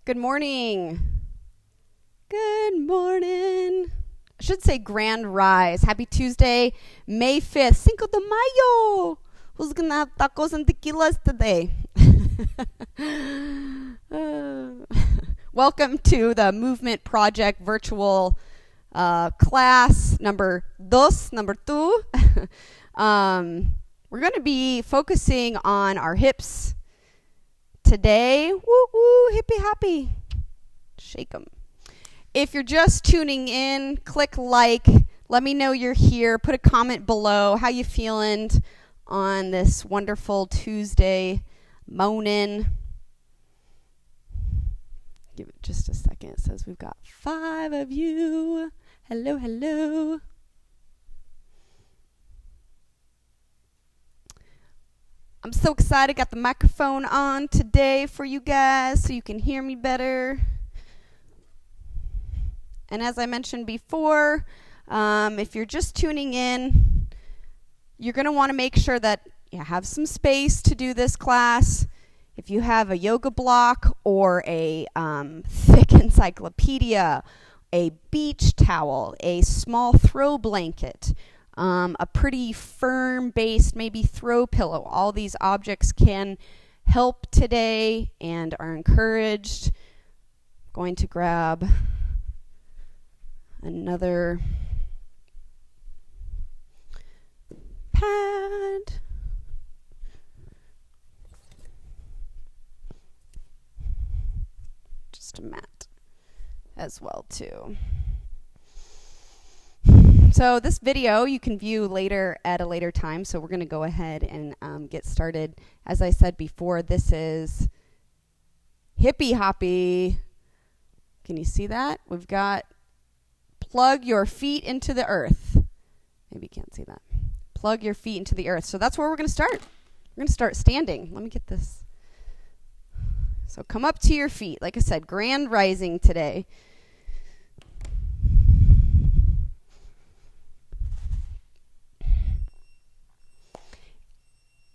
Good morning. Good morning. I should say grand rise. Happy Tuesday, May 5th. Cinco de Mayo. Who's going to have tacos and tequilas today? Welcome to the Movement Project virtual class number two. We're going to be focusing on our hips today. Woo woo, hippie hoppy. Shake them. If you're just tuning in, click like. Let me know you're here. Put a comment below. How you feeling on this wonderful Tuesday morning? Give it just a second. It says we've got 5 of you. Hello, hello. I'm so excited. Got the microphone on today for you guys so you can hear me better. And as I mentioned before, if you're just tuning in, you're going to want to make sure that you have some space to do this class. If you have a yoga block or a thick encyclopedia, a beach towel, a small throw blanket, a pretty firm-based maybe throw pillow, all these objects can help today and are encouraged. I'm going to grab another pad. Just a mat as well too. So this video you can view later at a later time, so we're going to go ahead and get started. As I said before, this is hippie hoppy. Can you see that? We've got plug your feet into the earth. Maybe you can't see that. Plug your feet into the earth. So that's where we're going to start. We're going to start standing. Let me get this. So come up to your feet. Like I said, grand rising today.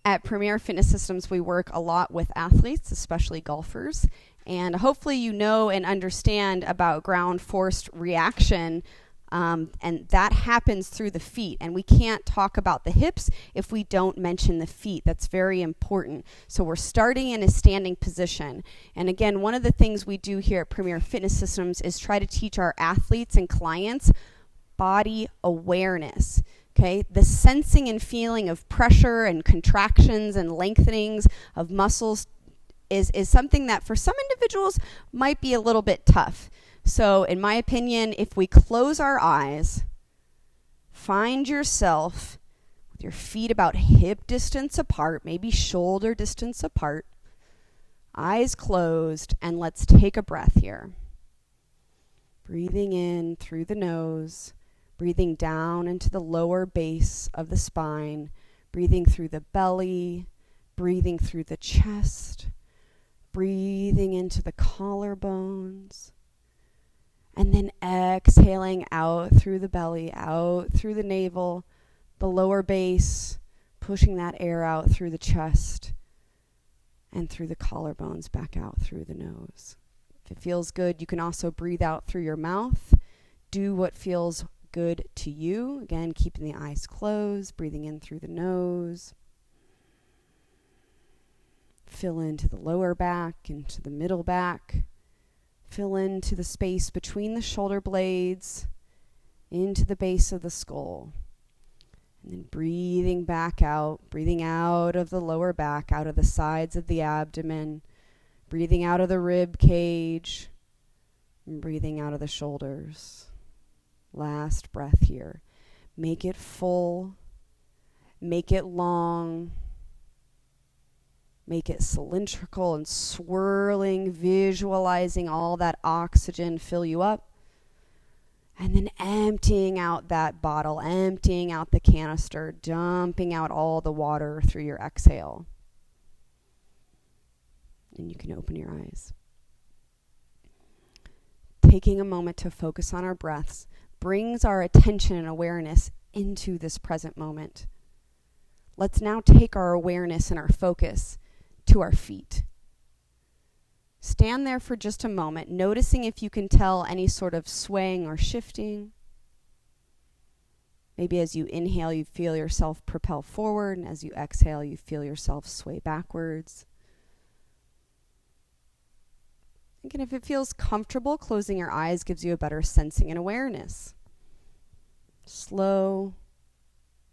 At Premier Fitness Systems, we work a lot with athletes, especially golfers. And hopefully you know and understand about ground force reaction. And that happens through the feet. And we can't talk about the hips if we don't mention the feet. That's very important. So we're starting in a standing position. And again, one of the things we do here at Premier Fitness Systems is try to teach our athletes and clients body awareness. Okay, the sensing and feeling of pressure and contractions and lengthenings of muscles is something that for some individuals might be a little bit tough. So in my opinion, if we close our eyes, find yourself with your feet about hip distance apart, maybe shoulder distance apart, eyes closed, and let's take a breath here. Breathing in through the nose, breathing down into the lower base of the spine, breathing through the belly, breathing through the chest, breathing into the collarbones, and then exhaling out through the belly, out through the navel, the lower base, pushing that air out through the chest and through the collarbones, back out through the nose. If it feels good, you can also breathe out through your mouth. Do what feels good to you. Again, keeping the eyes closed, breathing in through the nose. Fill into the lower back, into the middle back. Fill into the space between the shoulder blades, into the base of the skull. And then breathing back out, breathing out of the lower back, out of the sides of the abdomen, breathing out of the rib cage, and breathing out of the shoulders. Last breath here. Make it full. Make it long. Make it cylindrical and swirling, visualizing all that oxygen fill you up. And then emptying out that bottle, emptying out the canister, dumping out all the water through your exhale. And you can open your eyes. Taking a moment to focus on our breaths brings our attention and awareness into this present moment. Let's now take our awareness and our focus to our feet. stand there for just a moment, noticing if you can tell any sort of swaying or shifting. Maybe as you inhale, you feel yourself propel forward, and as you exhale, you feel yourself sway backwards. And if it feels comfortable, closing your eyes gives you a better sensing and awareness. Slow,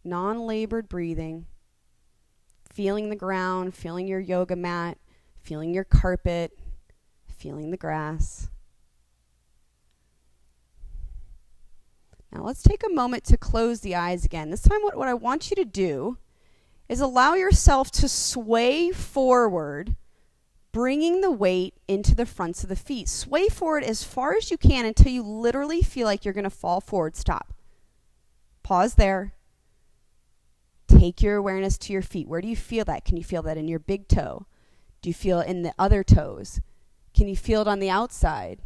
non-labored breathing, feeling the ground, feeling your yoga mat, feeling your carpet, feeling the grass. Now let's take a moment to close the eyes again. This time what I want you to do is allow yourself to sway forward, bringing the weight into the fronts of the feet. Sway forward as far as you can until you literally feel like you're going to fall forward. Stop. Pause there. Take your awareness to your feet. Where do you feel that? Can you feel that in your big toe? Do you feel it in the other toes? Can you feel it on the outside?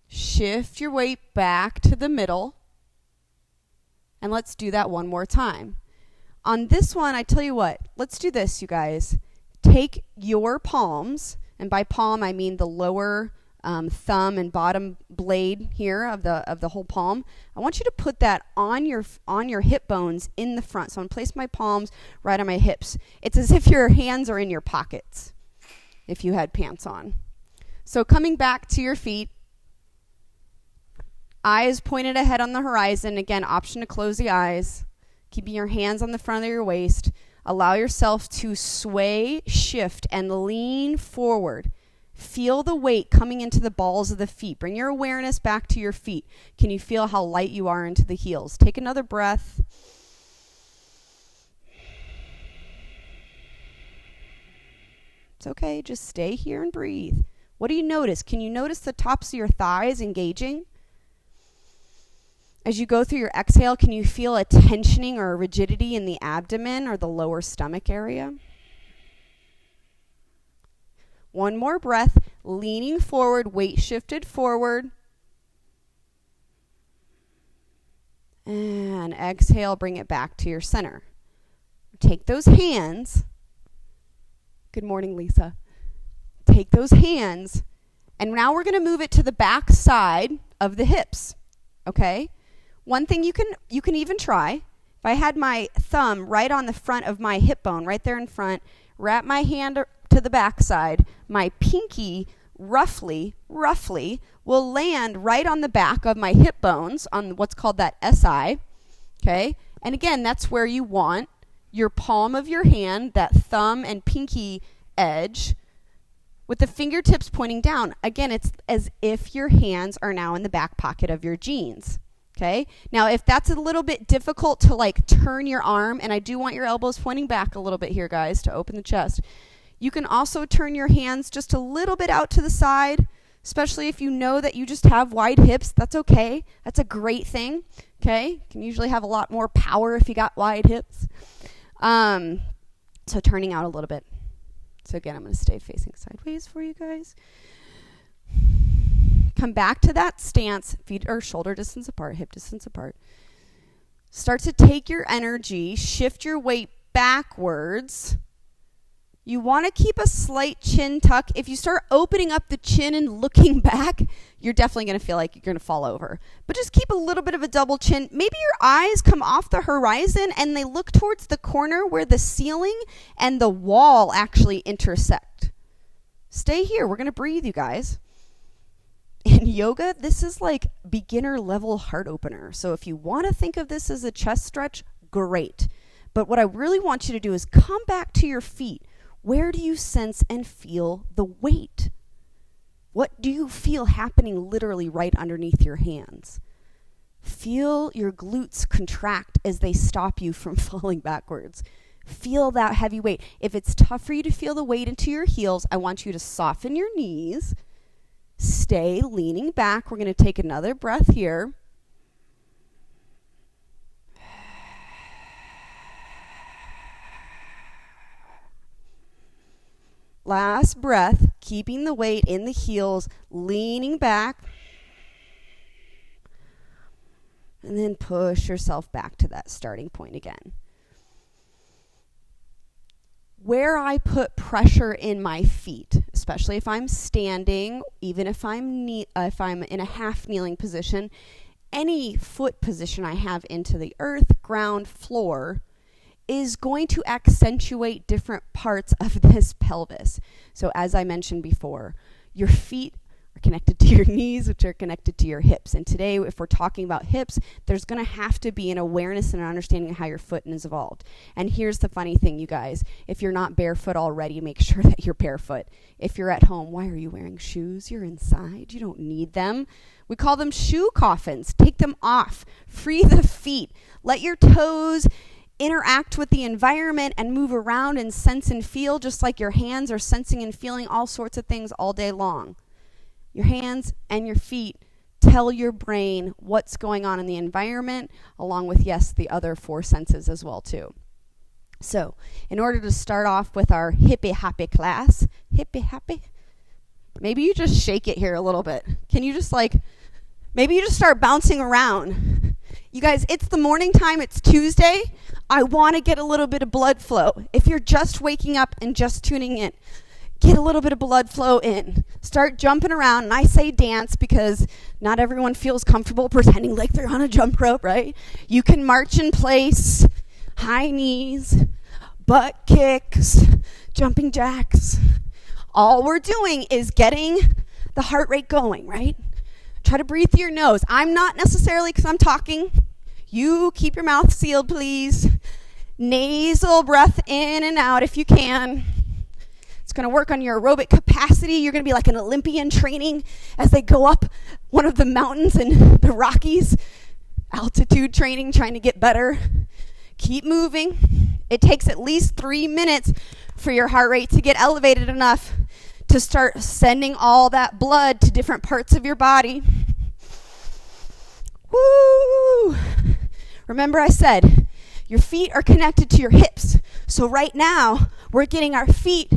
Shift your weight back to the middle. And let's do that one more time. On this one, I tell you what, let's do this, you guys. Take your palms, and by palm I mean the lower thumb and bottom blade here of the whole palm. I want you to put that on your hip bones in the front. So I'm going to place my palms right on my hips. It's as if your hands are in your pockets if you had pants on. So coming back to your feet, eyes pointed ahead on the horizon. Again, option to close the eyes. Keeping your hands on the front of your waist. Allow yourself to sway, shift, and lean forward. Feel the weight coming into the balls of the feet. Bring your awareness back to your feet. Can you feel how light you are into the heels? Take another breath. It's okay. Just stay here and breathe. What do you notice? Can you notice the tops of your thighs engaging? As you go through your exhale, can you feel a tensioning or a rigidity in the abdomen or the lower stomach area? One more breath, leaning forward, weight shifted forward. And exhale, bring it back to your center. Take those hands. Good morning, Lisa. Take those hands, and now we're going to move it to the back side of the hips, okay? One thing you can even try, if I had my thumb right on the front of my hip bone, right there in front, wrap my hand to the back side, my pinky roughly will land right on the back of my hip bones on what's called that SI, okay? And again, that's where you want your palm of your hand, that thumb and pinky edge, with the fingertips pointing down. Again, it's as if your hands are now in the back pocket of your jeans. Okay. Now, if that's a little bit difficult to like turn your arm, and I do want your elbows pointing back a little bit here, guys, to open the chest. You can also turn your hands just a little bit out to the side, especially if you know that you just have wide hips. That's okay. That's a great thing. Okay. You can usually have a lot more power if you got wide hips. So turning out a little bit. So again, I'm going to stay facing sideways for you guys. Come back to that stance, feet are shoulder distance apart, hip distance apart. Start to take your energy, shift your weight backwards. You want to keep a slight chin tuck. If you start opening up the chin and looking back, you're definitely going to feel like you're going to fall over. But just keep a little bit of a double chin. Maybe your eyes come off the horizon and they look towards the corner where the ceiling and the wall actually intersect. Stay here. We're going to breathe, you guys. In yoga, this is like beginner level heart opener. So if you want to think of this as a chest stretch, great. But what I really want you to do is come back to your feet. Where do you sense and feel the weight? What do you feel happening literally right underneath your hands? Feel your glutes contract as they stop you from falling backwards. Feel that heavy weight. If it's tough for you to feel the weight into your heels, I want you to soften your knees. Stay leaning back. We're going to take another breath here. Last breath, keeping the weight in the heels, leaning back. And then push yourself back to that starting point again. Where I put pressure in my feet, especially if I'm standing, even if I'm in a half kneeling position, any foot position I have into the earth, ground, floor is going to accentuate different parts of this pelvis. So as I mentioned before, your feet are connected to your knees, which are connected to your hips. And today, if we're talking about hips, there's going to have to be an awareness and an understanding of how your foot is evolved. And here's the funny thing, you guys. If you're not barefoot already, make sure that you're barefoot. If you're at home, why are you wearing shoes? You're inside. You don't need them. We call them shoe coffins. Take them off. Free the feet. Let your toes interact with the environment and move around and sense and feel, just like your hands are sensing and feeling all sorts of things all day long. Your hands and your feet tell your brain what's going on in the environment, along with, yes, the other 4 senses as well, too. So, in order to start off with our hippie-happy class, hippie-happy, maybe you just shake it here a little bit. Can you just maybe you just start bouncing around. You guys, it's the morning time, it's Tuesday. I want to get a little bit of blood flow. If you're just waking up and just tuning in, get a little bit of blood flow in. Start jumping around, and I say dance because not everyone feels comfortable pretending like they're on a jump rope, right? You can march in place, high knees, butt kicks, jumping jacks. All we're doing is getting the heart rate going, right? Try to breathe through your nose. I'm not necessarily, because I'm talking. You keep your mouth sealed, please. Nasal breath in and out if you can. It's going to work on your aerobic capacity. You're going to be like an Olympian training as they go up one of the mountains in the Rockies. Altitude training, trying to get better. Keep moving. It takes at least 3 minutes for your heart rate to get elevated enough to start sending all that blood to different parts of your body. Woo! Remember I said, your feet are connected to your hips. So right now, we're getting our feet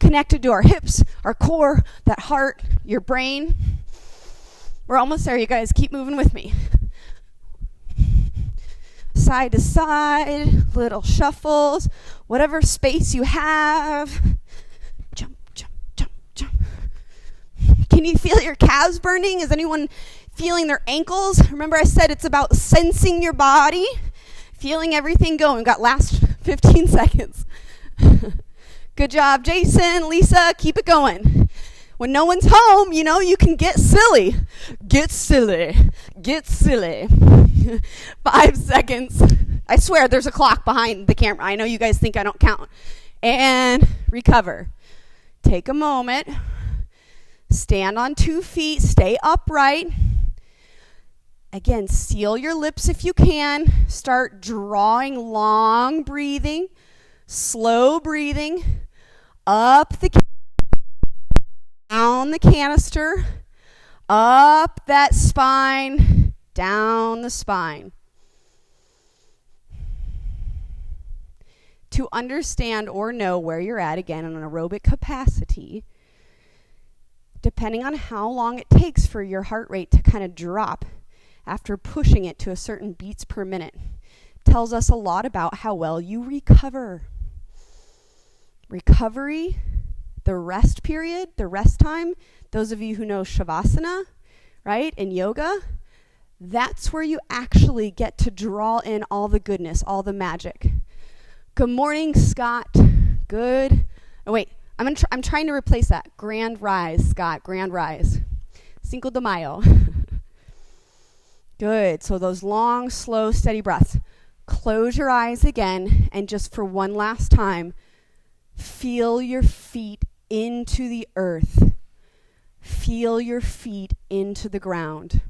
connected to our hips, our core, that heart, your brain. We're almost there, you guys. Keep moving with me. Side to side, little shuffles, whatever space you have. Jump, jump, jump, jump. Can you feel your calves burning? Is anyone feeling their ankles? Remember I said it's about sensing your body, feeling everything going. We've got last 15 seconds. Good job, Jason, Lisa, keep it going. When no one's home, you can get silly. Get silly. Get silly. 5 seconds. I swear there's a clock behind the camera. I know you guys think I don't count. And recover. Take a moment. Stand on 2 feet. Stay upright. Again, seal your lips if you can. Start drawing long breathing. Slow breathing. Up the down the canister, up that spine, down the spine. To understand or know where you're at, again, in an aerobic capacity, depending on how long it takes for your heart rate to kind of drop after pushing it to a certain beats per minute, tells us a lot about how well you recover. Recovery, the rest period, the rest time, those of you who know Shavasana, right, in yoga, that's where you actually get to draw in all the goodness, all the magic. Good morning, Scott. Good. Oh, wait, I'm trying to replace that. Grand rise, Scott, grand rise. Cinco de Mayo. Good. So those long, slow, steady breaths. Close your eyes again, and just for one last time, feel your feet into the earth. Feel your feet into the ground.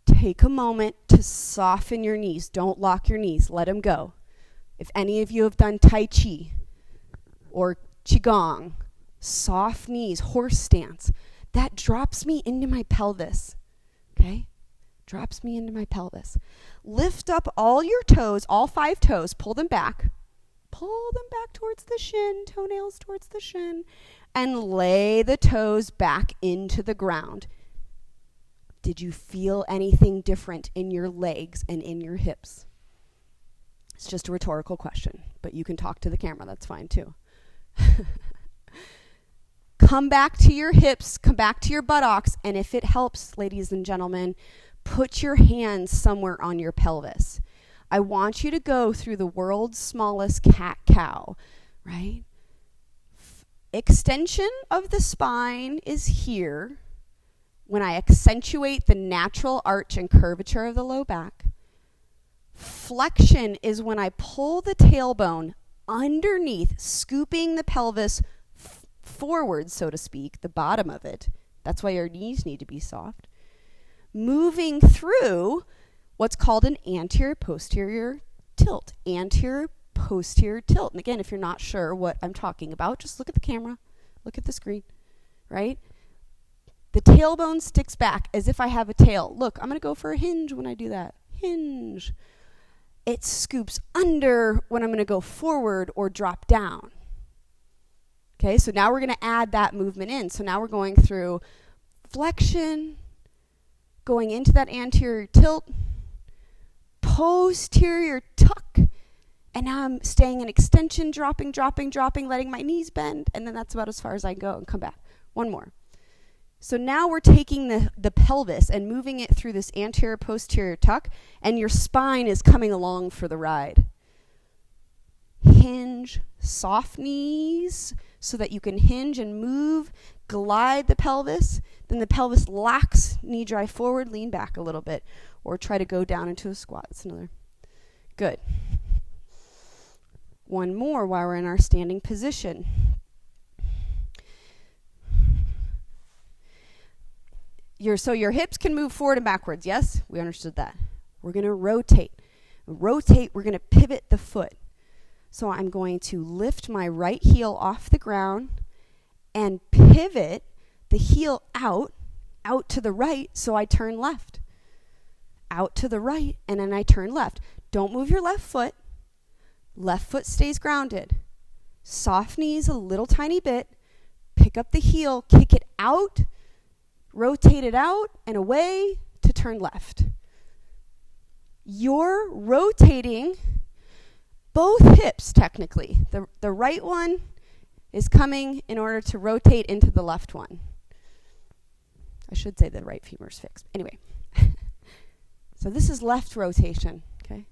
Take a moment to soften your knees. Don't lock your knees. Let them go. If any of you have done Tai Chi or Qigong, soft knees, horse stance, that drops me into my pelvis. Okay? Drops me into my pelvis. Lift up all your toes, all 5 toes, pull them back. Pull them back towards the shin, toenails towards the shin, and lay the toes back into the ground. Did you feel anything different in your legs and in your hips? It's just a rhetorical question, but you can talk to the camera, that's fine too. Come back to your hips, come back to your buttocks, and if it helps, ladies and gentlemen, put your hands somewhere on your pelvis. I want you to go through the world's smallest cat-cow, right? Extension of the spine is here when I accentuate the natural arch and curvature of the low back. Flexion is when I pull the tailbone underneath, scooping the pelvis forward, so to speak, the bottom of it. That's why your knees need to be soft. Moving through what's called an anterior-posterior tilt. Anterior-posterior tilt. And again, if you're not sure what I'm talking about, just look at the camera. Look at the screen, right? The tailbone sticks back as if I have a tail. Look, I'm going to go for a hinge when I do that. Hinge. It scoops under when I'm going to go forward or drop down. Okay, so now we're going to add that movement in. So now we're going through flexion, going into that anterior tilt, posterior tuck, and now I'm staying in extension, dropping, letting my knees bend, and then that's about as far as I can go and come back. One more. So now we're taking the pelvis and moving it through this anterior-posterior tuck, and your spine is coming along for the ride. Hinge, soft knees, so that you can hinge and move, glide the pelvis. Then the pelvis locks, knee drive forward, lean back a little bit, or try to go down into a squat. That's another. Good. One more while we're in our standing position. So your hips can move forward and backwards. Yes, we understood that. We're going to rotate. We're going to pivot the foot. So I'm going to lift my right heel off the ground and pivot the heel out to the right, so I turn left. Out to the right, and then I turn left. Don't move your left foot. Left foot stays grounded. Soft knees a little tiny bit. Pick up the heel, kick it out, rotate it out and away to turn left. You're rotating both hips, technically. The right one is coming in order to rotate into the left one. I should say the right femur's fixed. Anyway, so this is left rotation, okay?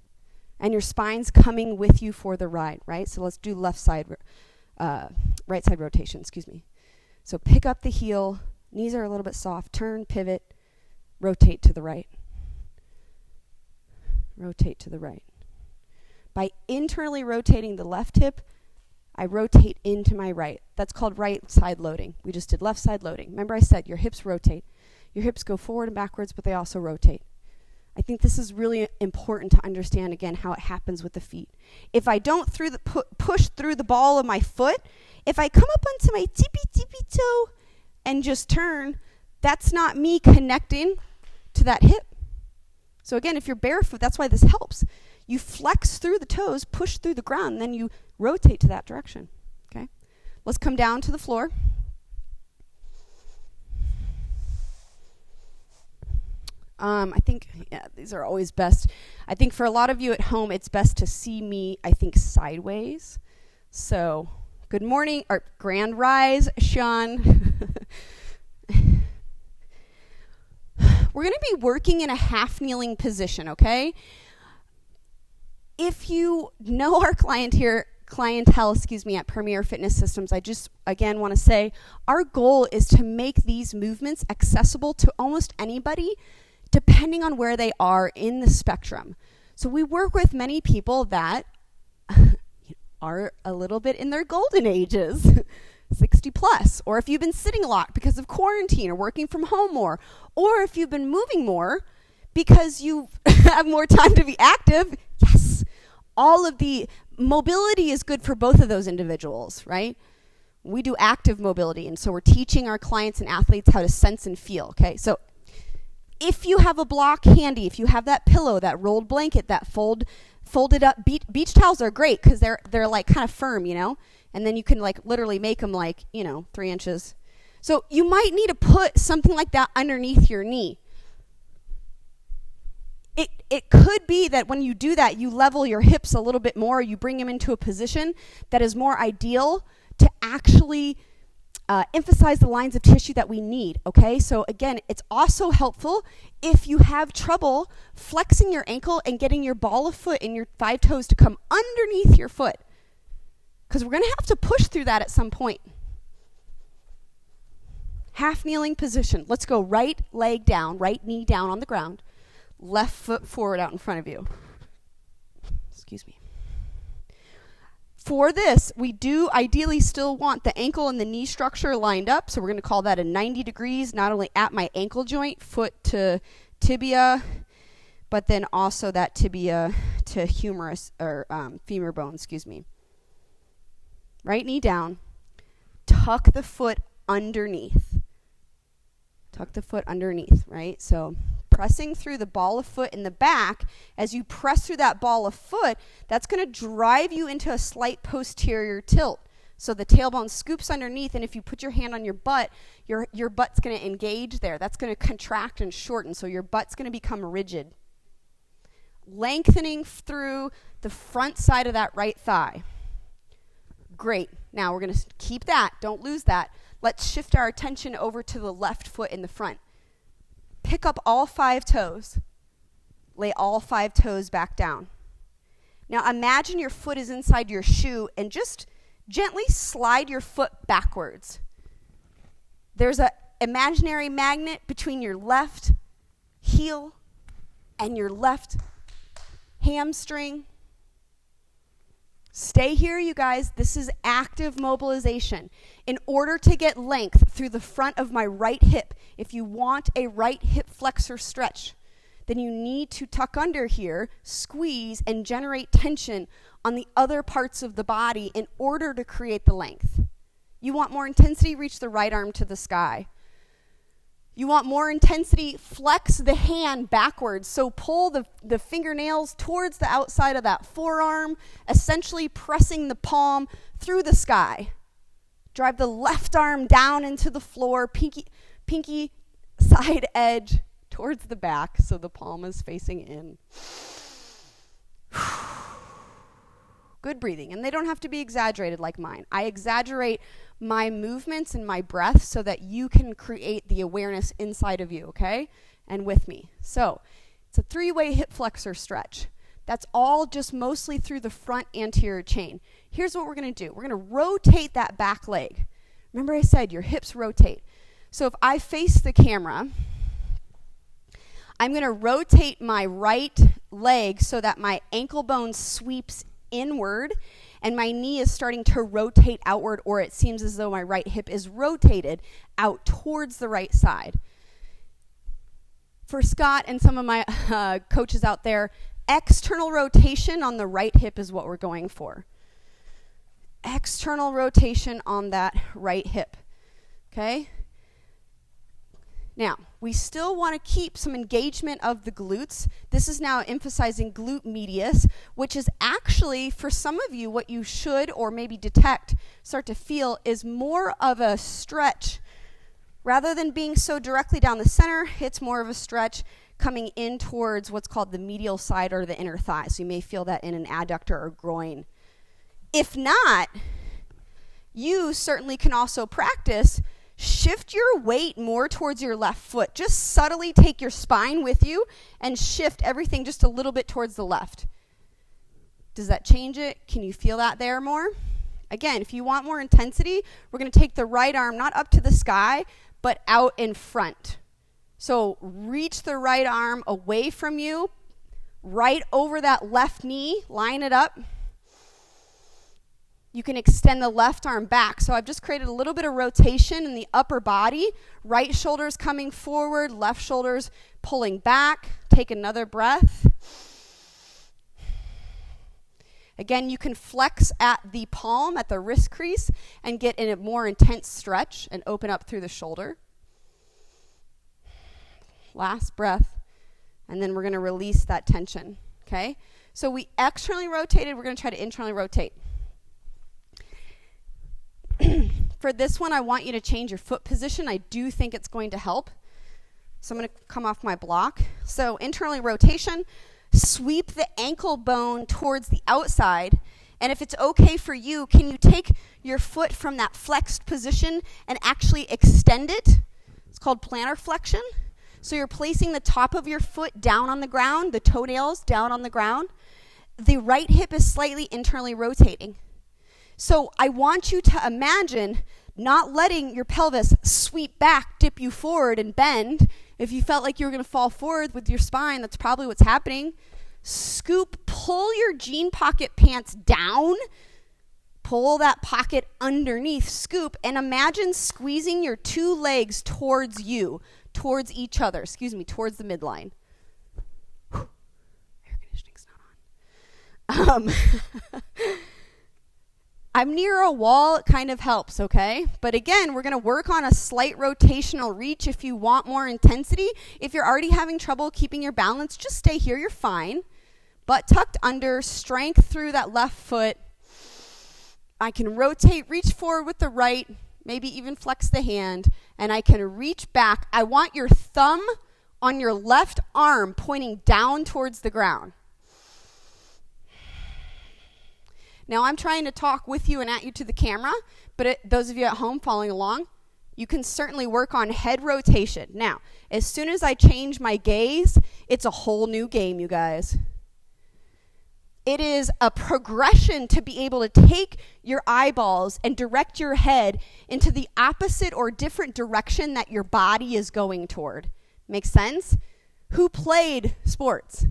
And your spine's coming with you for the ride, right? So let's do right side rotation, excuse me. So pick up the heel, knees are a little bit soft, turn, pivot, rotate to the right. Rotate to the right. By internally rotating the left hip, I rotate into my right. That's called right side loading. We just did left side loading. Remember I said your hips rotate. Your hips go forward and backwards, but they also rotate. I think this is really important to understand, again, how it happens with the feet. If I don't push through the ball of my foot, if I come up onto my tippy toe and just turn, that's not me connecting to that hip. So again, if you're barefoot, that's why this helps. You flex through the toes, push through the ground, and then you rotate to that direction. Okay? Let's come down to the floor. I think, these are always best. I think for a lot of you at home, it's best to see me, I think, sideways. So, good morning, or grand rise, Sean. We're going to be working in a half kneeling position, okay? If you know our clientele, at Premier Fitness Systems, I just, again, want to say our goal is to make these movements accessible to almost anybody, depending on where they are in the spectrum. So we work with many people that are a little bit in their golden ages, 60 plus, or if you've been sitting a lot because of quarantine or working from home more, or if you've been moving more because you have more time to be active. Yes, all of the mobility is good for both of those individuals, right? We do active mobility, and so we're teaching our clients and athletes how to sense and feel, okay? So if you have a block handy, if you have that pillow, that rolled blanket, that folded up, beach towels are great because they're like kind of firm, you know? And then you can like literally make them like, 3 inches. So you might need to put something like that underneath your knee. It could be that when you do that, you level your hips a little bit more. You bring them into a position that is more ideal to actually emphasize the lines of tissue that we need, okay? So again, it's also helpful if you have trouble flexing your ankle and getting your ball of foot and your 5 toes to come underneath your foot, because we're going to have to push through that at some point. Half kneeling position. Let's go right leg down, right knee down on the ground, left foot forward out in front of you. Excuse me. For this, we do ideally still want the ankle and the knee structure lined up. So we're going to call that a 90 degrees, not only at my ankle joint, foot to tibia, but then also that tibia to humerus or femur bone, excuse me. Right knee down. Tuck the foot underneath. Tuck the foot underneath, right? So pressing through the ball of foot in the back, as you press through that ball of foot, that's going to drive you into a slight posterior tilt. So the tailbone scoops underneath, and if you put your hand on your butt, your butt's going to engage there. That's going to contract and shorten, so your butt's going to become rigid. Lengthening through the front side of that right thigh. Great. Now we're going to keep that. Don't lose that. Let's shift our attention over to the left foot in the front. Pick up all 5 toes. Lay all 5 toes back down. Now imagine your foot is inside your shoe and just gently slide your foot backwards. There's an imaginary magnet between your left heel and your left hamstring. Stay here, you guys. This is active mobilization. In order to get length through the front of my right hip, if you want a right hip flexor stretch, then you need to tuck under here, squeeze, and generate tension on the other parts of the body in order to create the length. You want more intensity? Reach the right arm to the sky. You want more intensity? Flex the hand backwards. So pull the fingernails towards the outside of that forearm, essentially pressing the palm through the sky. Drive the left arm down into the floor, pinky side edge towards the back, so the palm is facing in. Good breathing, and they don't have to be exaggerated like mine. I exaggerate my movements and my breath so that you can create the awareness inside of you, okay? And with me. So, it's a 3-way hip flexor stretch. That's all just mostly through the front anterior chain. Here's what we're going to do. We're going to rotate that back leg. Remember I said your hips rotate. So if I face the camera, I'm going to rotate my right leg so that my ankle bone sweeps inward and my knee is starting to rotate outward, or it seems as though my right hip is rotated out towards the right side. For Scott and some of my coaches out there, external rotation on the right hip is what we're going for. External rotation on that right hip. Okay? Now, we still want to keep some engagement of the glutes. This is now emphasizing glute medius, which is actually, for some of you, what you should or maybe start to feel is more of a stretch. Rather than being so directly down the center, it's more of a stretch coming in towards what's called the medial side or the inner thigh. So you may feel that in an adductor or groin. If not, you certainly can also practice shift your weight more towards your left foot. Just subtly take your spine with you and shift everything just a little bit towards the left. Does that change it? Can you feel that there more? Again, if you want more intensity, we're going to take the right arm not up to the sky, but out in front. So reach the right arm away from you, right over that left knee, line it up. You can extend the left arm back. So I've just created a little bit of rotation in the upper body. Right shoulder's coming forward, left shoulder's pulling back. Take another breath. Again, you can flex at the palm, at the wrist crease, and get in a more intense stretch and open up through the shoulder. Last breath. And then we're going to release that tension. Okay? So we externally rotated. We're going to try to internally rotate. For this one, I want you to change your foot position. I do think it's going to help. So I'm going to come off my block. So internally rotation, sweep the ankle bone towards the outside And if it's okay for you, can you take your foot from that flexed position and actually extend it? It's called plantar flexion. So you're placing the top of your foot down on the ground, the toenails down on the ground. The right hip is slightly internally rotating. So I want you to imagine not letting your pelvis sweep back, dip you forward, and bend. If you felt like you were going to fall forward with your spine, that's probably what's happening. Scoop, pull your jean pocket pants down. Pull that pocket underneath, scoop, and imagine squeezing your two legs towards you, towards each other, towards the midline. Whew. Air conditioning's not on. I'm near a wall, it kind of helps, okay? But again, we're going to work on a slight rotational reach if you want more intensity. If you're already having trouble keeping your balance, just stay here, you're fine. Butt tucked under, strength through that left foot. I can rotate, reach forward with the right, maybe even flex the hand, and I can reach back. I want your thumb on your left arm pointing down towards the ground. Now I'm trying to talk with you and at you to the camera, but those of you at home following along, you can certainly work on head rotation. Now, as soon as I change my gaze, it's a whole new game, you guys. It is a progression to be able to take your eyeballs and direct your head into the opposite or different direction that your body is going toward. Make sense? Who played sports?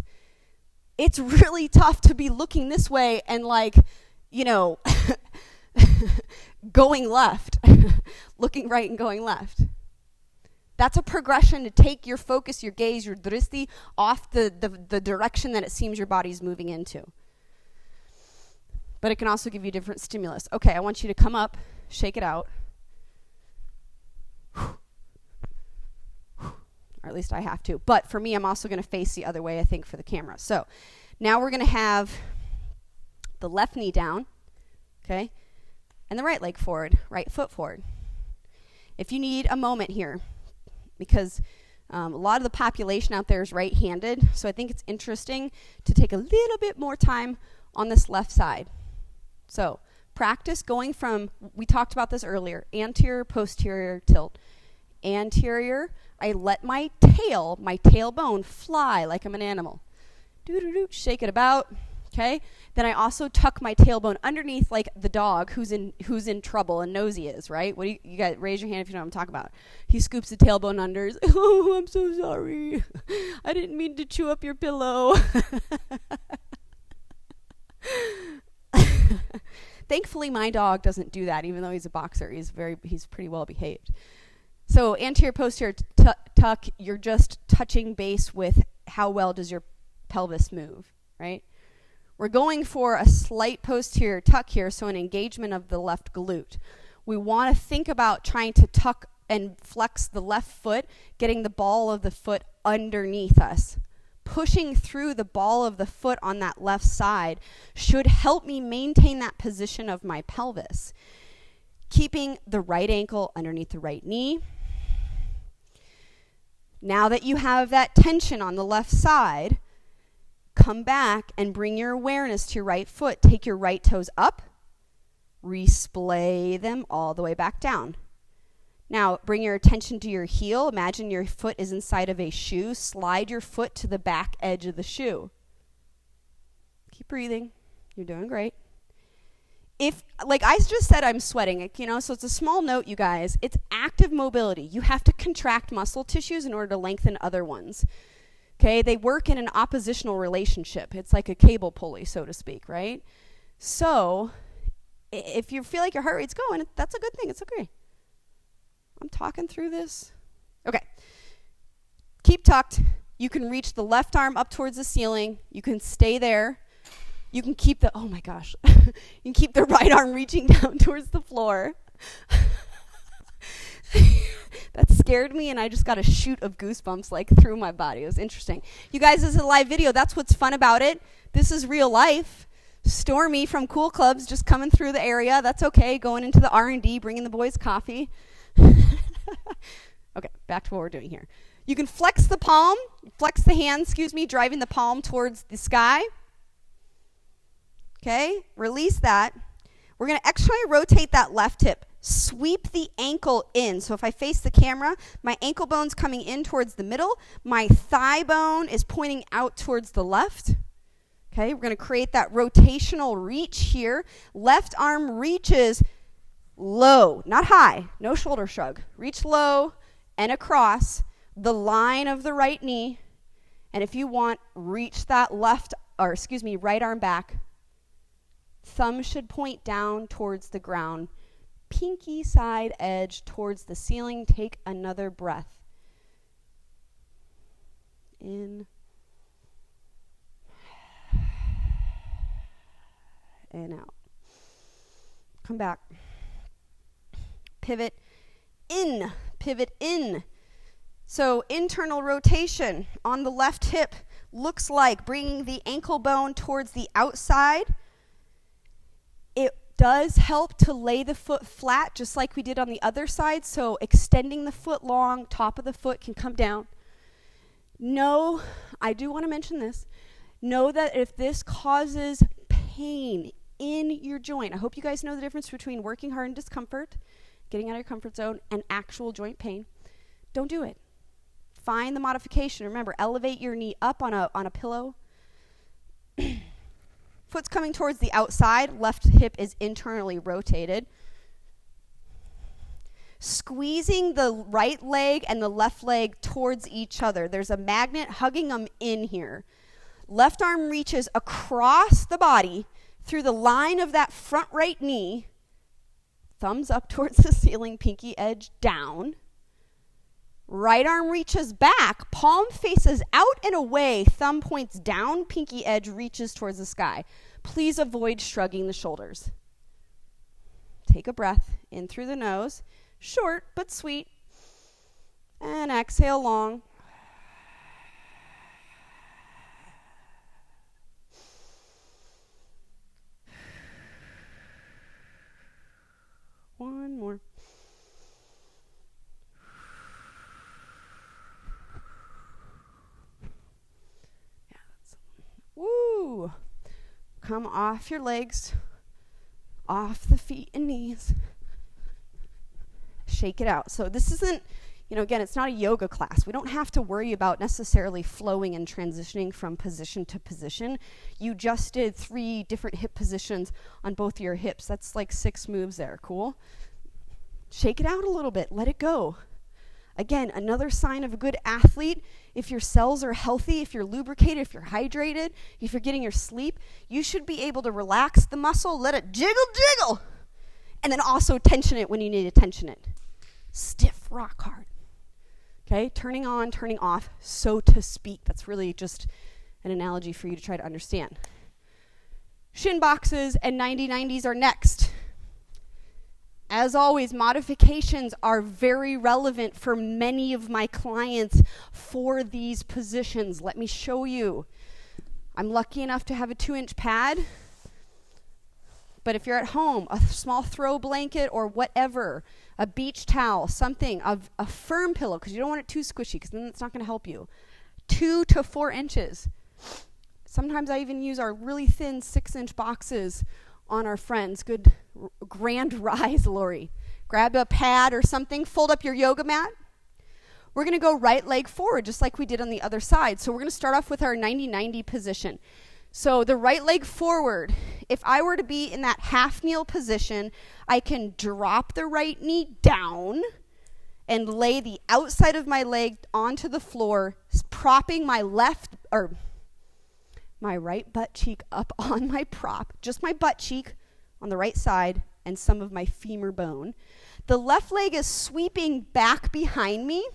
It's really tough to be looking this way and going left, looking right and going left. That's a progression to take your focus, your gaze, your dristi off the direction that it seems your body's moving into. But it can also give you different stimulus. Okay, I want you to come up, shake it out. Or at least I have to. But for me, I'm also going to face the other way, I think, for the camera. So now we're going to have the left knee down, okay, and the right leg forward, right foot forward. If you need a moment here, because a lot of the population out there is right-handed, so I think it's interesting to take a little bit more time on this left side. So practice going from, we talked about this earlier, anterior, posterior tilt. Anterior, I let my tailbone fly like I'm an animal. Do-do-do, shake it about, okay? Then I also tuck my tailbone underneath like the dog who's in trouble and knows he is, right? What do you guys, raise your hand if you know what I'm talking about. He scoops the tailbone under, oh, I'm so sorry. I didn't mean to chew up your pillow. Thankfully, my dog doesn't do that, even though he's a boxer. He's pretty well behaved. So anterior, posterior tuck, you're just touching base with how well does your pelvis move, right? We're going for a slight posterior tuck here, so an engagement of the left glute. We want to think about trying to tuck and flex the left foot, getting the ball of the foot underneath us. Pushing through the ball of the foot on that left side should help me maintain that position of my pelvis. Keeping the right ankle underneath the right knee. Now that you have that tension on the left side, come back and bring your awareness to your right foot. Take your right toes up, resplay them all the way back down. Now, bring your attention to your heel. Imagine your foot is inside of a shoe. Slide your foot to the back edge of the shoe. Keep breathing. You're doing great. If, like I just said, I'm sweating, so it's a small note, you guys. It's active mobility. You have to contract muscle tissues in order to lengthen other ones. Okay? They work in an oppositional relationship. It's like a cable pulley, so to speak, right? So, if you feel like your heart rate's going, that's a good thing. It's okay. I'm talking through this. Okay. Keep tucked. You can reach the left arm up towards the ceiling. You can stay there. You can keep oh my gosh. You can keep the right arm reaching down towards the floor. That scared me, and I just got a shoot of goosebumps through my body. It was interesting. You guys, this is a live video. That's what's fun about it. This is real life. Stormy from Cool Clubs just coming through the area. That's okay. Going into the R&D, bringing the boys coffee. Okay, back to what we're doing here. You can flex the hand, driving the palm towards the sky. Okay, release that. We're going to externally rotate that left hip. Sweep the ankle in. So if I face the camera, my ankle bone's coming in towards the middle. My thigh bone is pointing out towards the left. Okay, we're going to create that rotational reach here. Left arm reaches low, not high, no shoulder shrug. Reach low and across the line of the right knee. And if you want, reach that right arm back. Thumb should point down towards the ground. Pinky side edge towards the ceiling. Take another breath. In. And out. Come back. Pivot in. Pivot in. So internal rotation on the left hip looks like bringing the ankle bone towards the outside. It does help to lay the foot flat just like we did on the other side. So extending the foot long, top of the foot can come down. No, I do want to mention this. Know that if this causes pain in your joint, I hope you guys know the difference between working hard and discomfort, getting out of your comfort zone, and actual joint pain. Don't do it. Find the modification. Remember, elevate your knee up on a pillow. Foot's coming towards the outside. Left hip is internally rotated. Squeezing the right leg and the left leg towards each other. There's a magnet hugging them in here. Left arm reaches across the body through the line of that front right knee. Thumbs up towards the ceiling, pinky edge down. Right arm reaches back, palm faces out and away, thumb points down, pinky edge reaches towards the sky. Please avoid shrugging the shoulders. Take a breath in through the nose, short but sweet, and exhale long. One more. Woo! Come off your legs, off the feet and knees. Shake it out. So this isn't, again, it's not a yoga class. We don't have to worry about necessarily flowing and transitioning from position to position. You just did 3 different hip positions on both your hips. That's like 6 moves there. Cool? Shake it out a little bit. Let it go. Again, another sign of a good athlete, if your cells are healthy, if you're lubricated, if you're hydrated, if you're getting your sleep, you should be able to relax the muscle, let it jiggle, and then also tension it when you need to tension it. Stiff, rock hard. Okay, turning on, turning off, so to speak. That's really just an analogy for you to try to understand. Shin boxes and 90-90s are next. As always, modifications are very relevant for many of my clients for these positions. Let me show you. I'm lucky enough to have a 2-inch pad, but if you're at home, a small throw blanket or whatever, a beach towel, something of a firm pillow, because you don't want it too squishy, because then it's not going to help you. 2 to 4 inches. Sometimes I even use our really thin 6-inch boxes on our friends. Good grand rise, Lori. Grab a pad or something, fold up your yoga mat. We're going to go right leg forward, just like we did on the other side. So we're going to start off with our 90-90 position. So the right leg forward, if I were to be in that half kneel position, I can drop the right knee down and lay the outside of my leg onto the floor, propping my right butt cheek up on my prop, just my butt cheek on the right side and some of my femur bone. The left leg is sweeping back behind me.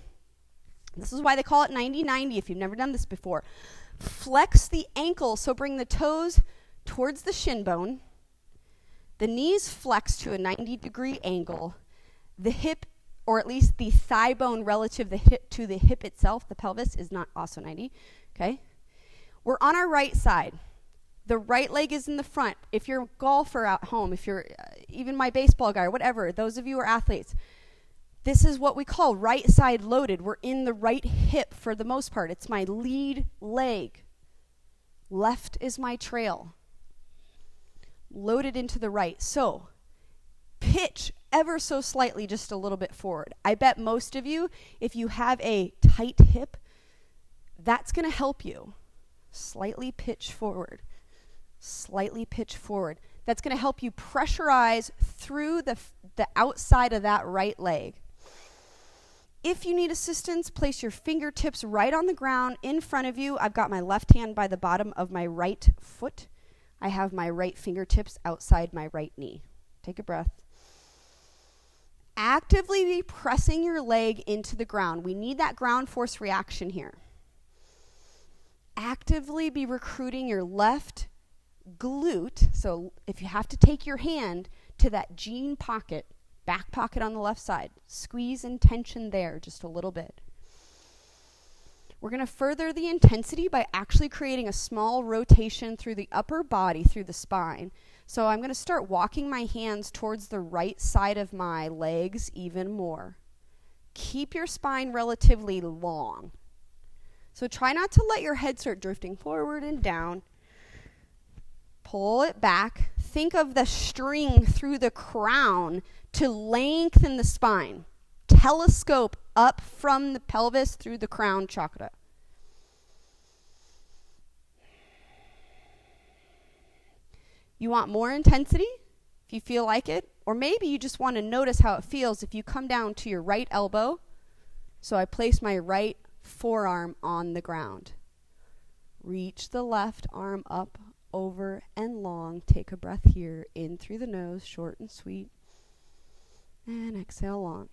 This is why they call it 90-90 if you've never done this before. Flex the ankle, so bring the toes towards the shin bone. The knees flex to a 90-degree angle. The hip, or at least the thigh bone relative to the hip itself, the pelvis, is not also 90, okay? We're on our right side. The right leg is in the front. If you're a golfer at home, if you're even my baseball guy or whatever, those of you who are athletes, this is what we call right side loaded. We're in the right hip for the most part. It's my lead leg. Left is my trail. loaded into the right. So pitch ever so slightly, just a little bit forward. I bet most of you, if you have a tight hip, that's going to help you. Slightly pitch forward. Slightly pitch forward. That's going to help you pressurize through the outside of that right leg. If you need assistance, place your fingertips right on the ground in front of you. I've got my left hand by the bottom of my right foot. I have my right fingertips outside my right knee. Take a breath. Actively be pressing your leg into the ground. We need that ground force reaction here. Actively be recruiting your left glute. So if you have to take your hand to that jean pocket, back pocket on the left side, squeeze and tension there just a little bit. We're going to further the intensity by actually creating a small rotation through the upper body, through the spine. So I'm going to start walking my hands towards the right side of my legs even more. Keep your spine relatively long. So try not to let your head start drifting forward and down. Pull it back. Think of the string through the crown to lengthen the spine. Telescope up from the pelvis through the crown chakra. You want more intensity if you feel like it, or maybe you just want to notice how it feels if you come down to your right elbow. So I place my right forearm on the ground. Reach the left arm up, over, and long. Take a breath here, in through the nose, short and sweet. And exhale long.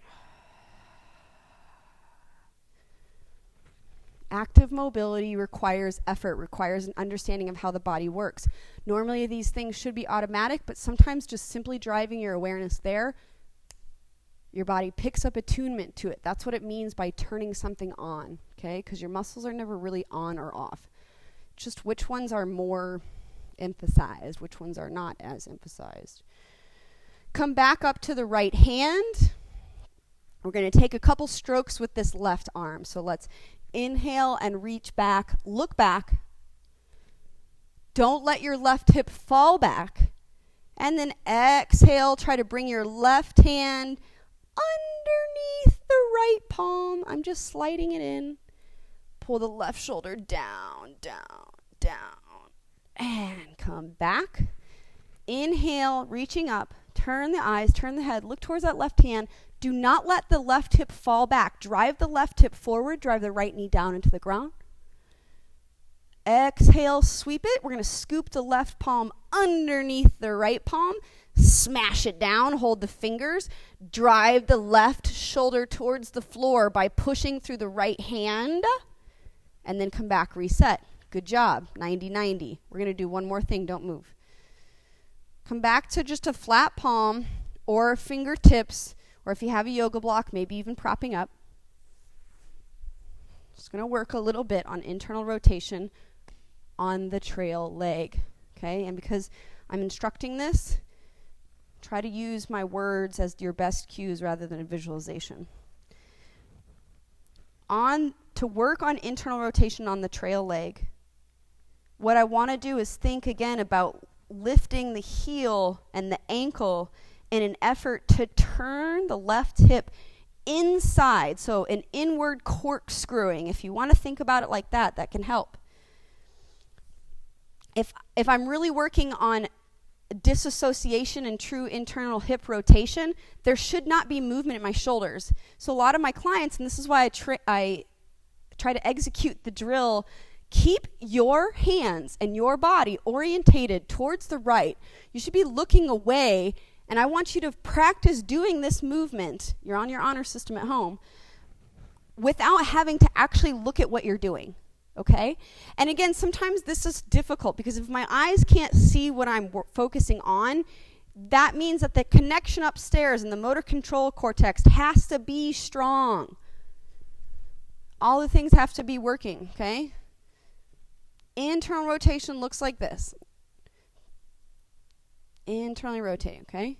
Active mobility requires effort, requires an understanding of how the body works. Normally these things should be automatic, but sometimes just simply driving your awareness there, your body picks up attunement to it. That's what it means by turning something on, okay? Because your muscles are never really on or off. Just which ones are more emphasized, which ones are not as emphasized. Come back up to the right hand. We're going to take a couple strokes with this left arm. So let's inhale and reach back. Look back. Don't let your left hip fall back. And then exhale. Try to bring your left hand underneath the right palm. I'm just sliding it in. Pull the left shoulder down, down, down. And come back. Inhale, reaching up. Turn the eyes, turn the head, look towards that left hand. Do not let the left hip fall back. Drive the left hip forward, drive the right knee down into the ground. Exhale, sweep it. We're going to scoop the left palm underneath the right palm. Smash it down, hold the fingers. Drive the left shoulder towards the floor by pushing through the right hand. And then come back, reset. Good job, 90-90. We're going to do one more thing, don't move. Come back to just a flat palm or fingertips, or if you have a yoga block, maybe even propping up. Just going to work a little bit on internal rotation on the trail leg, okay? And because I'm instructing this, try to use my words as your best cues rather than a visualization. To work on internal rotation on the trail leg, what I want to do is think again about lifting the heel and the ankle in an effort to turn the left hip inside. So an inward corkscrewing. If you want to think about it like that, that can help. If I'm really working on disassociation and true internal hip rotation, there should not be movement in my shoulders. So a lot of my clients, and this is why I try to execute the drill, keep your hands and your body orientated towards the right. You should be looking away, and I want you to practice doing this movement. You're on your honor system at home without having to actually look at what you're doing, okay? And again, sometimes this is difficult because if my eyes can't see what I'm focusing on, that means that the connection upstairs in the motor control cortex has to be strong. All the things have to be working, okay? Internal rotation looks like this. Internally rotate, okay?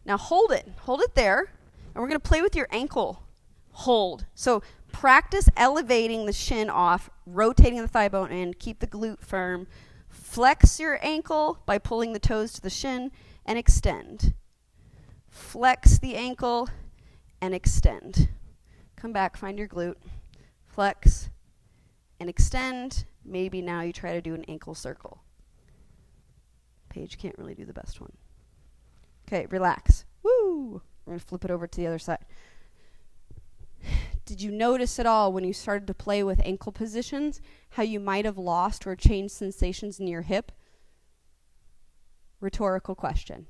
Now hold it there, and we're going to play with your ankle hold. So practice elevating the shin off, rotating the thigh bone in, keep the glute firm, Flex your ankle by pulling the toes to the shin and extend. Flex the ankle and extend. Come back, find your glute. Flex and extend. Maybe now you try to do an ankle circle. Paige can't really do the best one. Okay, relax. Woo! We're going to flip it over to the other side. Did you notice at all when you started to play with ankle positions how you might have lost or changed sensations in your hip? Rhetorical question.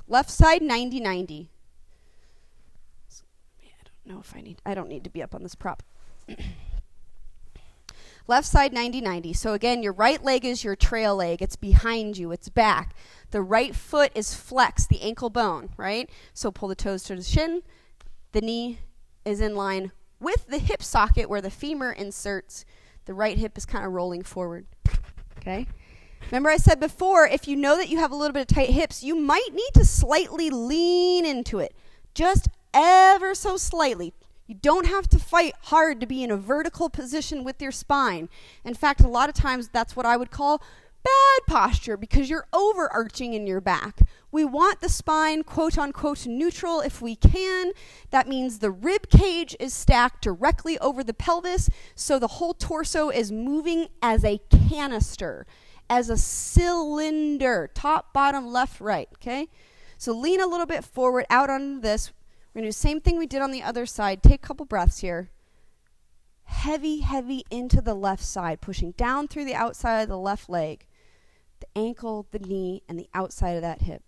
Left side 90-90. I don't need to be up on this prop. Left side 90-90. So again, your right leg is your trail leg. It's behind you. It's back. The right foot is flexed, the ankle bone, right? So pull the toes to the shin. The knee is in line with the hip socket where the femur inserts. The right hip is kind of rolling forward. Okay? Remember I said before, if you know that you have a little bit of tight hips, you might need to slightly lean into it. Just ever so slightly. You don't have to fight hard to be in a vertical position with your spine. In fact, a lot of times that's what I would call bad posture because you're overarching in your back. We want the spine quote unquote neutral if we can. That means the rib cage is stacked directly over the pelvis, so the whole torso is moving as a canister, as a cylinder, top, bottom, left, right, okay? So lean a little bit forward, out on this. We're going to do the same thing we did on the other side. Take a couple breaths here. Heavy, heavy into the left side, pushing down through the outside of the left leg, the ankle, the knee, and the outside of that hip.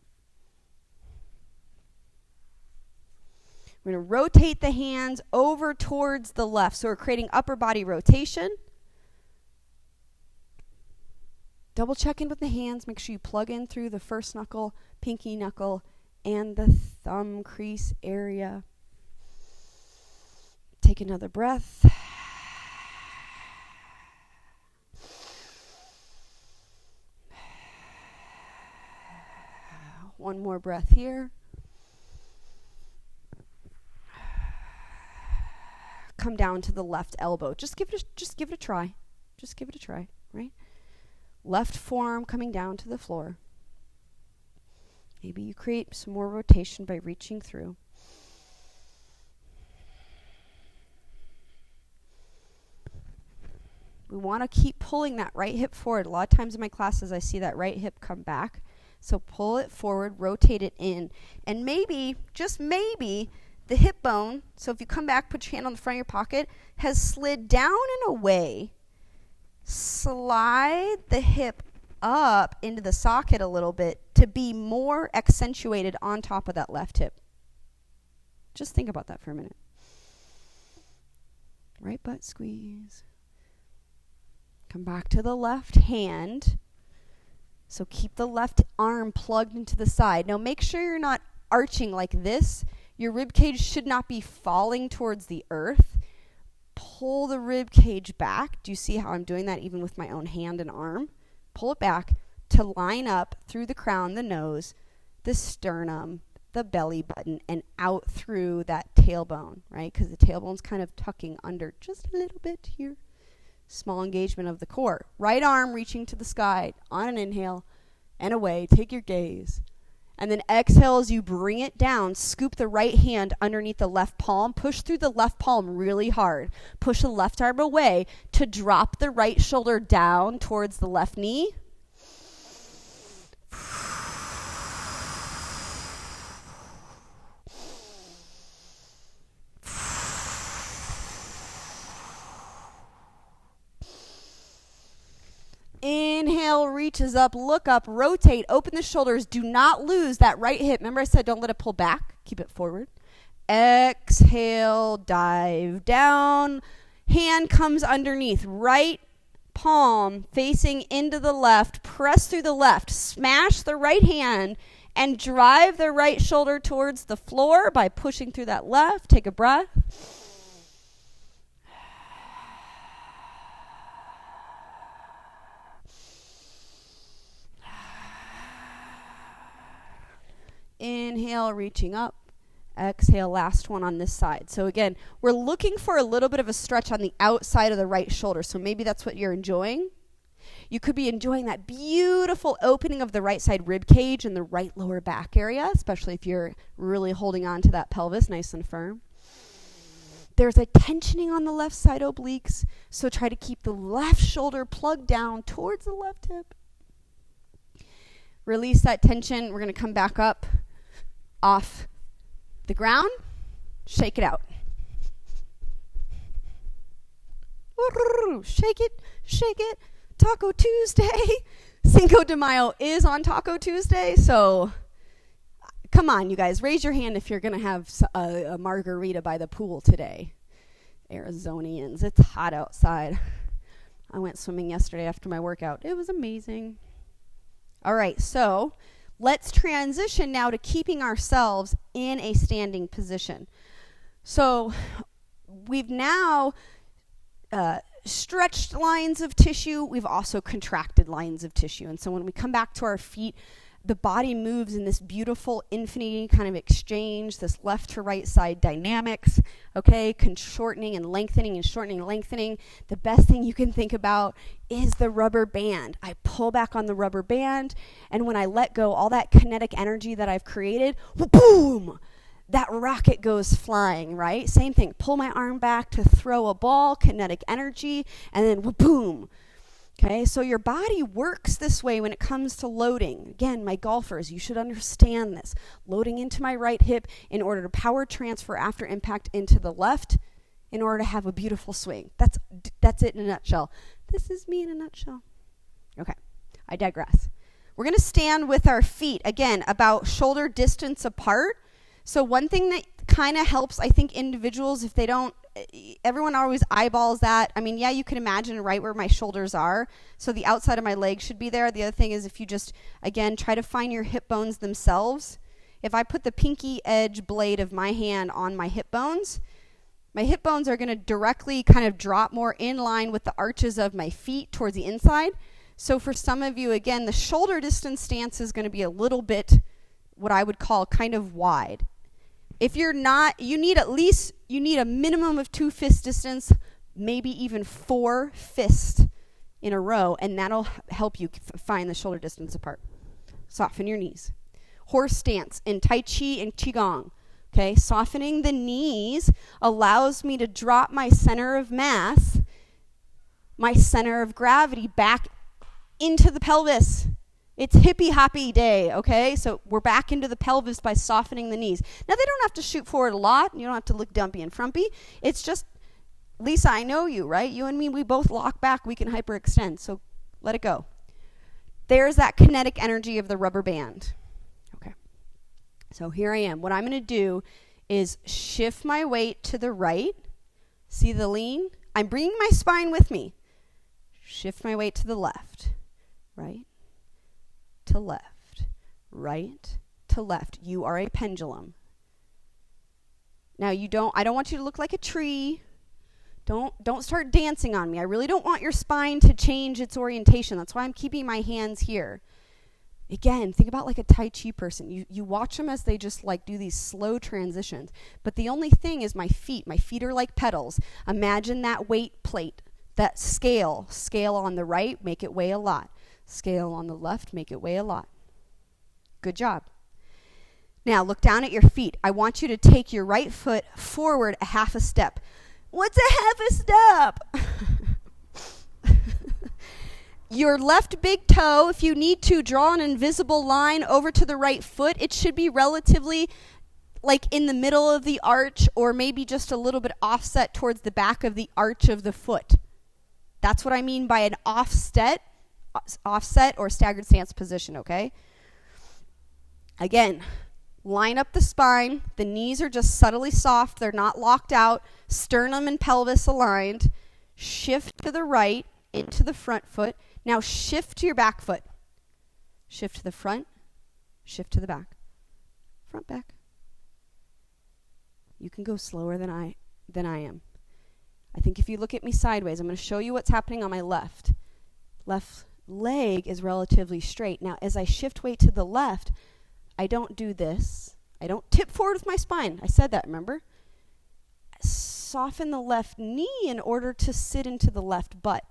We're going to rotate the hands over towards the left. So we're creating upper body rotation. Double check in with the hands. Make sure you plug in through the first knuckle, pinky knuckle, and the thumb crease area. Take another breath. One more breath here. Come down to the left elbow. Just give it a try. Just give it a try, right? Left forearm coming down to the floor. Maybe you create some more rotation by reaching through. We want to keep pulling that right hip forward. A lot of times in my classes I see that right hip come back. So pull it forward, rotate it in. And maybe, just maybe, the hip bone, so if you come back, put your hand on the front of your pocket, has slid down and away. Slide the hip up into the socket a little bit to be more accentuated on top of that left hip. Just think about that for a minute. Right butt squeeze. Come back to the left hand. So keep the left arm plugged into the side. Now make sure you're not arching like this. Your rib cage should not be falling towards the earth. Pull the rib cage back. Do you see how I'm doing that even with my own hand and arm? Pull it back to line up through the crown, the nose, the sternum, the belly button, and out through that tailbone, right? Because the tailbone's kind of tucking under just a little bit here. Small engagement of the core. Right arm reaching to the sky on an inhale and away. Take your gaze. And then exhale as you bring it down. Scoop the right hand underneath the left palm. Push through the left palm really hard. Push the left arm away to drop the right shoulder down towards the left knee. Inhale, reaches up, look up, rotate, open the shoulders. Do not lose that right hip. Remember I said don't let it pull back. Keep it forward. Exhale, dive down. Hand comes underneath. Right palm facing into the left. Press through the left. Smash the right hand and drive the right shoulder towards the floor by pushing through that left. Take a breath. Inhale, reaching up. Exhale, last one on this side. So again, we're looking for a little bit of a stretch on the outside of the right shoulder. So maybe that's what you're enjoying. You could be enjoying that beautiful opening of the right side rib cage and the right lower back area, especially if you're really holding on to that pelvis nice and firm. There's a tensioning on the left side obliques, so try to keep the left shoulder plugged down towards the left hip. Release that tension. We're going to come back up off the ground. Shake it out. Shake it, shake it. Taco Tuesday. Cinco de Mayo is on Taco Tuesday, so come on, you guys. Raise your hand if you're going to have a margarita by the pool today. Arizonians, it's hot outside. I went swimming yesterday after my workout. It was amazing. All right, so let's transition now to keeping ourselves in a standing position. So we've now stretched lines of tissue. We've also contracted lines of tissue. And so when we come back to our feet, the body moves in this beautiful infinity kind of exchange, this left to right side dynamics, okay, shortening and lengthening and shortening and lengthening. The best thing you can think about is the rubber band. I pull back on the rubber band, and when I let go, all that kinetic energy that I've created, boom, that rocket goes flying, right? Same thing. Pull my arm back to throw a ball, kinetic energy, and then boom. Okay, so your body works this way when it comes to loading. Again, my golfers, you should understand this. Loading into my right hip in order to power transfer after impact into the left in order to have a beautiful swing. That's it in a nutshell. This is me in a nutshell. Okay, I digress. We're going to stand with our feet, again, about shoulder distance apart. So one thing that kind of helps, I think, individuals, if they don't, everyone always eyeballs that. I mean, yeah, you can imagine right where my shoulders are. So the outside of my leg should be there. The other thing is if you just, again, try to find your hip bones themselves. If I put the pinky edge blade of my hand on my hip bones are going to directly kind of drop more in line with the arches of my feet towards the inside. So for some of you, again, the shoulder distance stance is going to be a little bit what I would call kind of wide. If you're not, you need a minimum of 2 fist distance, maybe even 4 fists in a row, and that'll help you find the shoulder distance apart. Soften your knees. Horse stance in Tai Chi and Qigong. Okay, softening the knees allows me to drop my center of mass, my center of gravity back into the pelvis. It's hippie hoppy day, okay? So we're back into the pelvis by softening the knees. Now, they don't have to shoot forward a lot. You don't have to look dumpy and frumpy. It's just, Lisa, I know you, right? You and me, we both lock back. We can hyperextend, so let it go. There's that kinetic energy of the rubber band. Okay. So here I am. What I'm going to do is shift my weight to the right. See the lean? I'm bringing my spine with me. Shift my weight to the left, right? To left, right to left. You are a pendulum. Now I don't want you to look like a tree. Don't start dancing on me. I really don't want your spine to change its orientation. That's why I'm keeping my hands here. Again, think about like a Tai Chi person. You watch them as they just like do these slow transitions. But the only thing is my feet. My feet are like pedals. Imagine that weight plate, that scale. Scale on the right, make it weigh a lot. Scale on the left, make it weigh a lot. Good job. Now look down at your feet. I want you to take your right foot forward a half a step. What's a half a step? Your left big toe, if you need to, draw an invisible line over to the right foot. It should be relatively like in the middle of the arch or maybe just a little bit offset towards the back of the arch of the foot. That's what I mean by an offset or staggered stance position, okay? Again, line up the spine. The knees are just subtly soft. They're not locked out. Sternum and pelvis aligned. Shift to the right into the front foot. Now shift to your back foot. Shift to the front. Shift to the back. Front, back. You can go slower than I am. I think if you look at me sideways, I'm going to show you what's happening on my left. Left leg is relatively straight. Now, as I shift weight to the left, I don't do this. I don't tip forward with my spine. I said that, remember? Soften the left knee in order to sit into the left butt.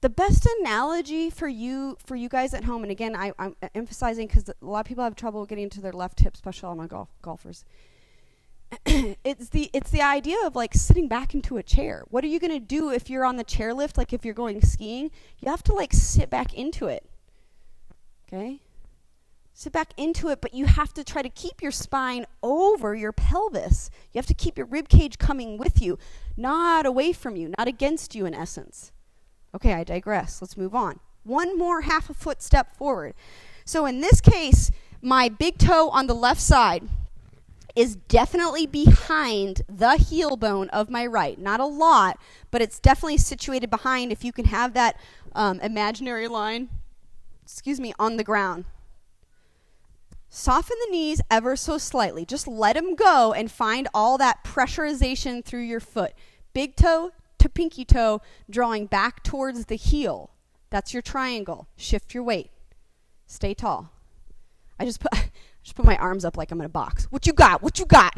The best analogy for you guys at home, and again, I'm emphasizing because a lot of people have trouble getting to their left hip, especially all my golfers. It's the idea of like sitting back into a chair. What are you going to do if you're on the chairlift? Like if you're going skiing, you have to like sit back into it. Okay? Sit back into it, but you have to try to keep your spine over your pelvis. You have to keep your rib cage coming with you, not away from you, not against you in essence. Okay, I digress. Let's move on. One more half a foot step forward. So in this case, my big toe on the left side is definitely behind the heel bone of my right. Not a lot, but it's definitely situated behind if you can have that imaginary line, on the ground. Soften the knees ever so slightly. Just let them go and find all that pressurization through your foot. Big toe to pinky toe, drawing back towards the heel. That's your triangle. Shift your weight. Stay tall. I just put my arms up like I'm in a box. What you got? What you got?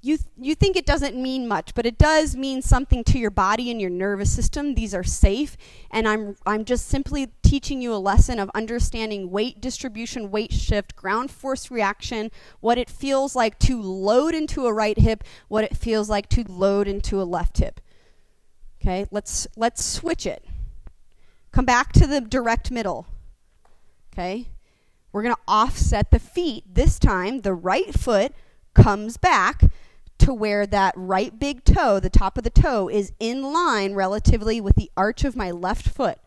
You think it doesn't mean much, but it does mean something to your body and your nervous system. These are safe, and I'm just simply teaching you a lesson of understanding weight distribution, weight shift, ground force reaction, what it feels like to load into a right hip, what it feels like to load into a left hip. Okay, let's switch it. Come back to the direct middle. Okay, we're going to offset the feet. This time, the right foot comes back to where that right big toe, the top of the toe, is in line relatively with the arch of my left foot.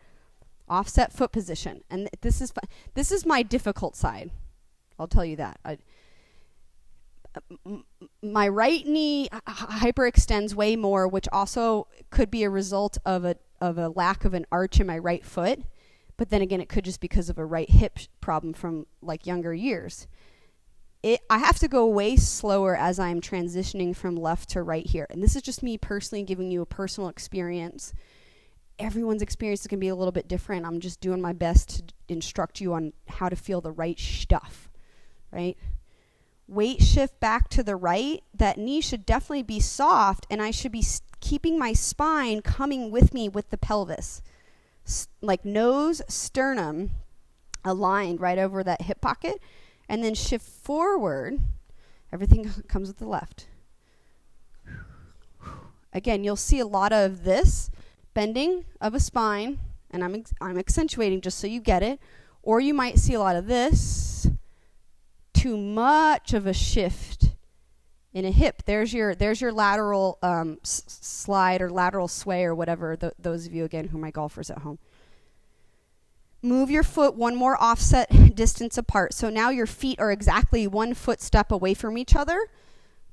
Offset foot position. And this is my difficult side. I'll tell you that. My right knee hyperextends way more, which also could be a result of a lack of an arch in my right foot. But then again, it could just because of a right hip problem from like younger years. I have to go way slower as I'm transitioning from left to right here. And this is just me personally giving you a personal experience. Everyone's experience is going to be a little bit different. I'm just doing my best to instruct you on how to feel the right stuff, right? Weight shift back to the right. That knee should definitely be soft, and I should be keeping my spine coming with me with the pelvis. Like nose, sternum aligned right over that hip pocket. And then shift forward. Everything comes with the left. Again, you'll see a lot of this bending of a spine, and I'm accentuating just so you get it. Or you might see a lot of this. Too much of a shift in a hip. There's your lateral slide or lateral sway or whatever. Those of you again who are my golfers at home. Move your foot one more offset distance apart. So now your feet are exactly 1 foot step away from each other.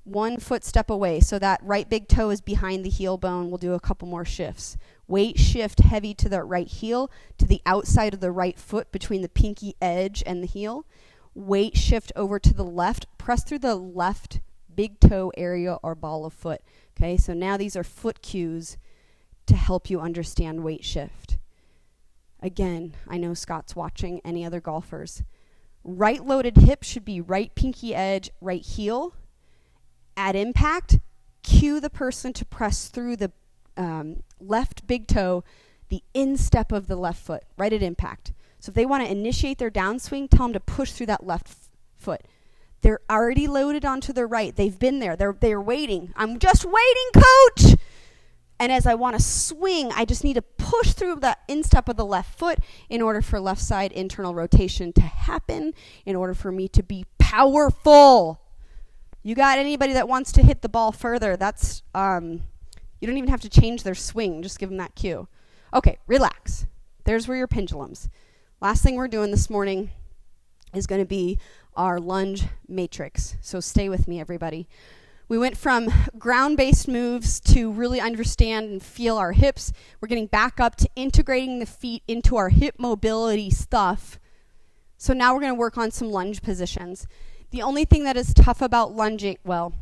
1 foot step away. So that right big toe is behind the heel bone. We'll do a couple more shifts. Weight shift heavy to the right heel, to the outside of the right foot between the pinky edge and the heel. Weight shift over to the left. Press through the left big toe area or ball of foot. Okay, so now these are foot cues to help you understand weight shift. Again, I know Scott's watching. Any other golfers? Right loaded hip should be right pinky edge, right heel. At impact, cue the person to press through the left big toe, the instep of the left foot, right at impact. So if they want to initiate their downswing, tell them to push through that left foot. They're already loaded onto the right. They've been there. They're waiting. I'm just waiting, coach. And as I want to swing, I just need to push through the instep of the left foot in order for left side internal rotation to happen, in order for me to be powerful. You got anybody that wants to hit the ball further? That's you don't even have to change their swing. Just give them that cue. Okay, relax. There's where your pendulums. Last thing we're doing this morning is going to be our lunge matrix. So stay with me, everybody. We went from ground-based moves to really understand and feel our hips. We're getting back up to integrating the feet into our hip mobility stuff. So now we're going to work on some lunge positions. The only thing that is tough about lunging, well,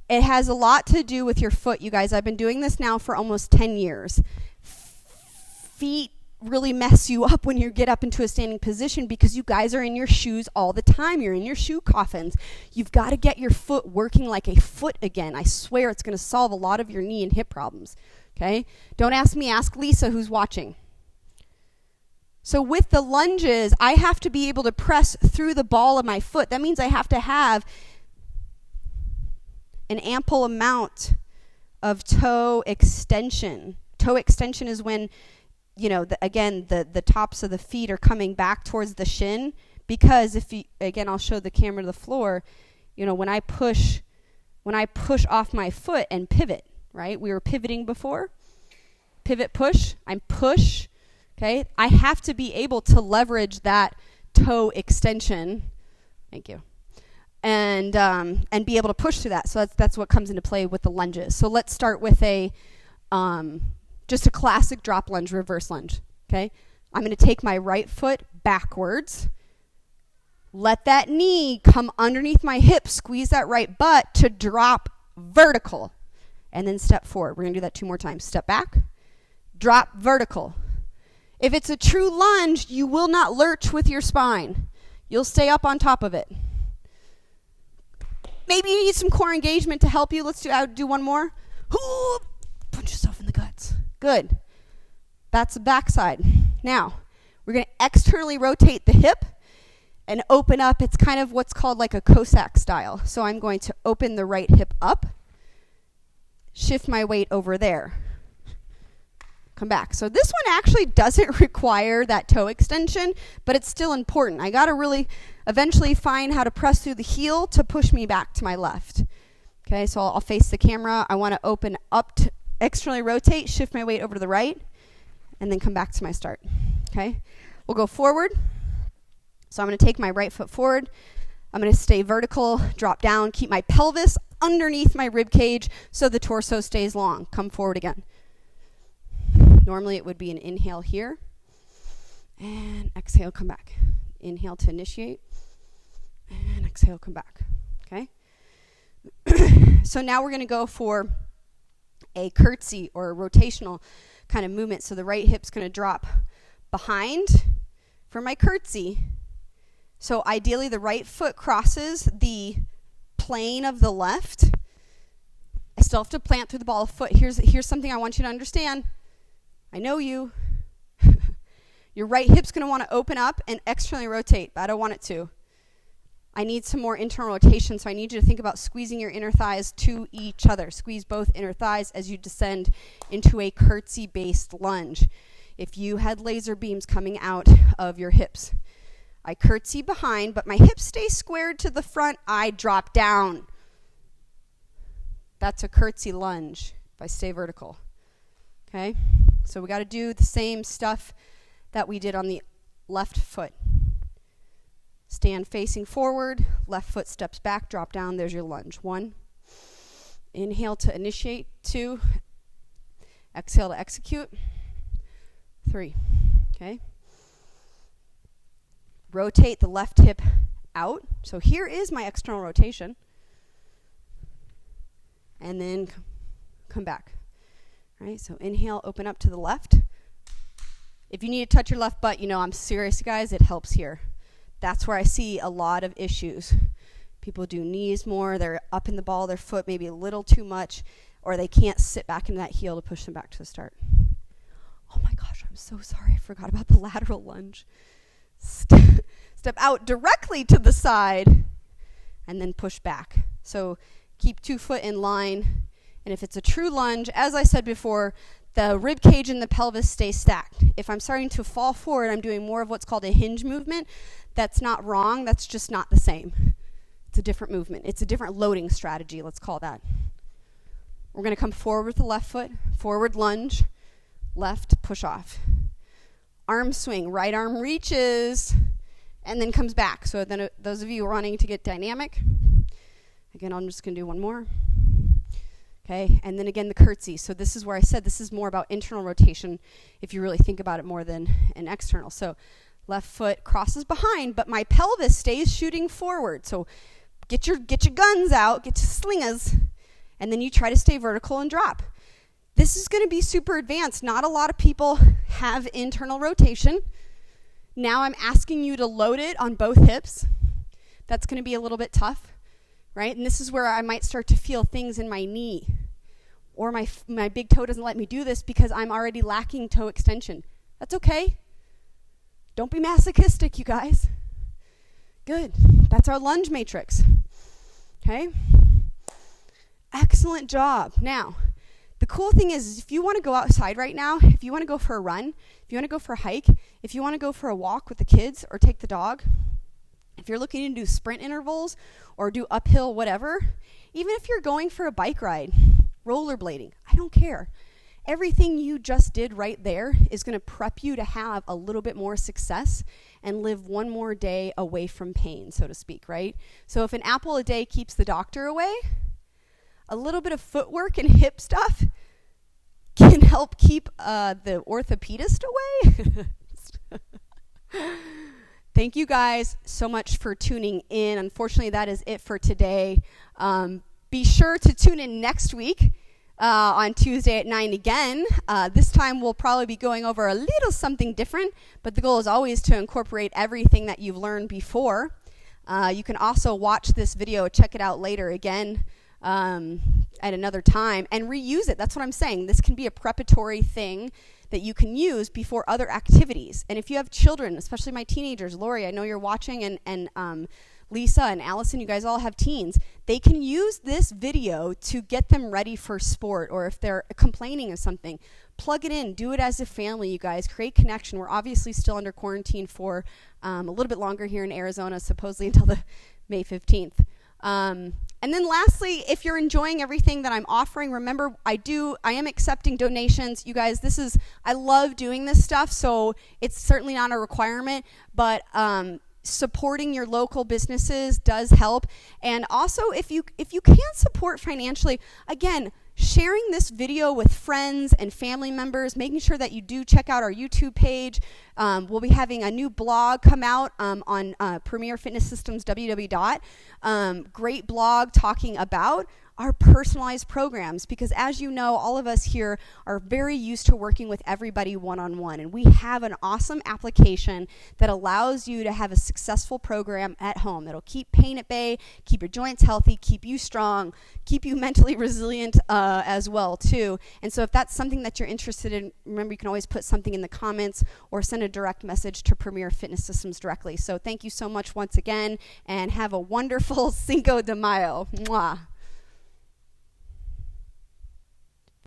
it has a lot to do with your foot, you guys. I've been doing this now for almost 10 years. Feet really mess you up when you get up into a standing position because you guys are in your shoes all the time. You're in your shoe coffins. You've got to get your foot working like a foot again. I swear it's going to solve a lot of your knee and hip problems. Okay? Don't ask me, ask Lisa who's watching. So with the lunges, I have to be able to press through the ball of my foot. That means I have to have an ample amount of toe extension. Toe extension is when, the tops of the feet are coming back towards the shin. Because I'll show the camera to the floor, when I push off my foot and pivot, right? We were pivoting before. Pivot, push, I'm push. Okay, I have to be able to leverage that toe extension. Thank you. And be able to push through that. So that's what comes into play with the lunges. So let's start with just a classic drop lunge, reverse lunge. Okay, I'm going to take my right foot backwards. Let that knee come underneath my hip. Squeeze that right butt to drop vertical, and then step forward. We're going to do that 2 more times. Step back, drop vertical. If it's a true lunge, you will not lurch with your spine. You'll stay up on top of it. Maybe you need some core engagement to help you. Let's do one more. Ooh, punch yourself in the guts. Good. That's the backside. Now, we're going to externally rotate the hip and open up. It's kind of what's called like a Cossack style. So I'm going to open the right hip up, shift my weight over there. Come back. So this one actually doesn't require that toe extension, but it's still important. I got to really eventually find how to press through the heel to push me back to my left. Okay, so I'll face the camera. I want to open up to externally rotate, shift my weight over to the right, and then come back to my start. Okay, we'll go forward. So I'm going to take my right foot forward. I'm going to stay vertical, drop down, keep my pelvis underneath my rib cage so the torso stays long. Come forward again. Normally it would be an inhale here, and exhale, come back. Inhale to initiate, and exhale, come back. Okay? So now we're going to go for a curtsy or a rotational kind of movement. So the right hip's going to drop behind for my curtsy. So ideally the right foot crosses the plane of the left. I still have to plant through the ball of foot. Here's something I want you to understand. I know you. Your right hip's going to want to open up and externally rotate, but I don't want it to. I need some more internal rotation, so I need you to think about squeezing your inner thighs to each other. Squeeze both inner thighs as you descend into a curtsy-based lunge. If you had laser beams coming out of your hips, I curtsy behind, but my hips stay squared to the front. I drop down. That's a curtsy lunge if I stay vertical. Okay? So we got to do the same stuff that we did on the left foot. Stand facing forward, left foot steps back, drop down, there's your lunge. 1, inhale to initiate. 2, exhale to execute. 3, okay? Rotate the left hip out. So here is my external rotation. And then come back. All right, so inhale, open up to the left. If you need to touch your left butt, I'm serious, guys, it helps here. That's where I see a lot of issues. People do knees more, they're up in the ball of their foot maybe a little too much, or they can't sit back into that heel to push them back to the start. Oh my gosh, I'm so sorry, I forgot about the lateral lunge. Step out directly to the side, and then push back. So keep 2 foot in line. And if it's a true lunge, as I said before, the rib cage and the pelvis stay stacked. If I'm starting to fall forward, I'm doing more of what's called a hinge movement. That's not wrong. That's just not the same. It's a different movement. It's a different loading strategy, let's call that. We're going to come forward with the left foot, forward lunge, left, push off. Arm swing, right arm reaches, and then comes back. So then those of you wanting to get dynamic, again, I'm just going to do one more. Okay, and then again the curtsy. So this is where I said this is more about internal rotation if you really think about it more than an external. So left foot crosses behind, but my pelvis stays shooting forward. So get your guns out, get your slingers, and then you try to stay vertical and drop. This is going to be super advanced. Not a lot of people have internal rotation. Now I'm asking you to load it on both hips. That's going to be a little bit tough, right? And this is where I might start to feel things in my knee, or my big toe doesn't let me do this because I'm already lacking toe extension. That's okay. Don't be masochistic, you guys. Good. That's our lunge matrix. Okay? Excellent job. Now, the cool thing is if you want to go outside right now, if you want to go for a run, if you want to go for a hike, if you want to go for a walk with the kids or take the dog, if you're looking to do sprint intervals or do uphill whatever, even if you're going for a bike ride, rollerblading, I don't care. Everything you just did right there is going to prep you to have a little bit more success and live one more day away from pain, so to speak, right? So if an apple a day keeps the doctor away, a little bit of footwork and hip stuff can help keep the orthopedist away. Thank you guys so much for tuning in. Unfortunately, that is it for today. Be sure to tune in next week on Tuesday at 9 again. This time we'll probably be going over a little something different, but the goal is always to incorporate everything that you've learned before. You can also watch this video, check it out later again at another time, and reuse it. That's what I'm saying. This can be a preparatory thing that you can use before other activities. And if you have children, especially my teenagers, Lori, I know you're watching, and Lisa and Allison, you guys all have teens. They can use this video to get them ready for sport, or if they're complaining of something, plug it in, do it as a family, you guys. Create connection. We're obviously still under quarantine for a little bit longer here in Arizona, supposedly until the May 15th. And then lastly, if you're enjoying everything that I'm offering, remember I am accepting donations. You guys, I love doing this stuff, so it's certainly not a requirement, but supporting your local businesses does help. And also, if you can't support financially, again, sharing this video with friends and family members, making sure that you do check out our YouTube page. We'll be having a new blog come out on Premier Fitness Systems www. Great blog talking about our personalized programs, because as you know, all of us here are very used to working with everybody one-on-one, and we have an awesome application that allows you to have a successful program at home that'll keep pain at bay, keep your joints healthy, keep you strong, keep you mentally resilient as well too. And so if that's something that you're interested in, remember you can always put something in the comments or send a direct message to Premier Fitness Systems directly. So thank you so much once again, and have a wonderful Cinco de Mayo. Mwah.